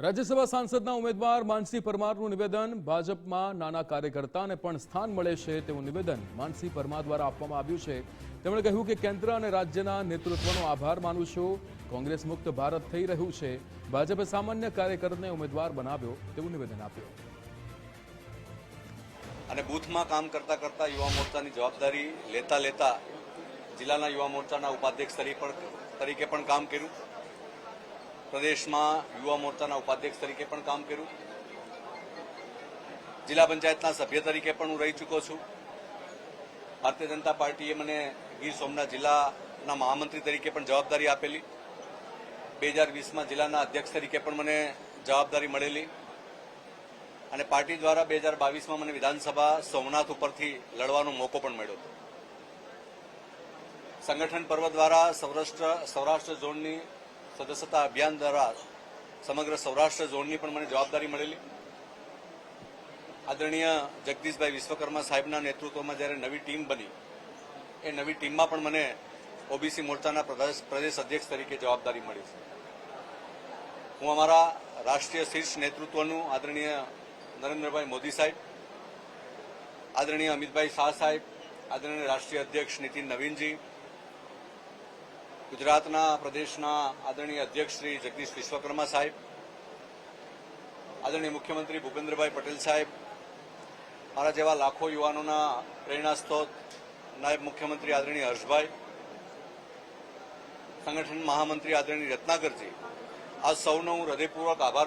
રાજ્યસભા સાંસદના ઉમેદવાર માનસી પરમારનું નિવેદન ભાજપમાં નાના કાર્યકર્તાને પણ સ્થાન મળે છે તેવું નિવેદન માનસી પરમાર દ્વારા આપવામાં આવ્યું છે। તેમણે કહ્યું કે કેન્દ્ર અને રાજ્યના નેતૃત્વનો આભાર માનું છું। કોંગ્રેસ મુક્ત ભારત થઈ રહ્યું છે। ભાજપે સામાન્ય કાર્યકરને ઉમેદવાર બનાવ્યો તેવું નિવેદન આપ્યું। અને બૂથમાં કામ કરતા કરતા યુવા મોરચાની જવાબદારી લેતા લેતા જિલ્લાના યુવા મોરચાના ઉપાધ્યક્ષ તરીકે પણ કામ કર્યું। પ્રદેશમાં યુવા મોરચાના ઉપાધ્યક્ષ તરીકે પણ કામ કર્યું। જિલ્લા પંચાયતના સભ્ય તરીકે પણ હું રહી ચૂક્યો છું। ભારતીય જનતા પાર્ટીએ મને ગીર સોમનાથ જિલ્લાના મહામંત્રી તરીકે પણ જવાબદારી આપેલી। 2020માં જિલ્લાના અધ્યક્ષ તરીકે પણ મને જવાબદારી મળેલી અને પાર્ટી દ્વારા 2022માં મને વિધાનસભા સોમનાથ ઉપરથી લડવાનો મોકો પણ મળ્યો હતો। સંગઠન પર્વ દ્વારા સૌરાષ્ટ્ર ઝોનની સદસ્યતા અભિયાન દ્વારા સમગ્ર સૌરાષ્ટ્ર ઝોનની પણ મને જવાબદારી મળેલી। આદરણીય જગદીશભાઈ વિશ્વકર્મા સાહેબના નેતૃત્વમાં જ્યારે નવી ટીમ બની એ નવી ટીમમાં પણ મને ઓબીસી મોરચાના પ્રદેશ અધ્યક્ષ તરીકે જવાબદારી મળી છે। હું અમારા રાષ્ટ્રીય શીર્ષ નેતૃત્વનું આદરણીય નરેન્દ્રભાઈ મોદી સાહેબ, આદરણીય અમિતભાઈ શાહ સાહેબ, આદરણીય રાષ્ટ્રીય અધ્યક્ષ નીતિન નવીનજી, ગુજરાતના પ્રદેશના આદરણીય અધ્યક્ષ શ્રી જગદીશ વિશ્વકર્મા સાહેબ, આદરણીય મુખ્યમંત્રી ભૂપેન્દ્રભાઈ પટેલ સાહેબ, મારા જેવા લાખો યુવાનોના પ્રેરણા સ્ત્રોત નાયબ મુખ્યમંત્રી આદરણીય હર્ષભાઈ, સંગઠન મહામંત્રી આદરણીય રત્નાકરજી, આ સૌનો હું હૃદયપૂર્વક આભાર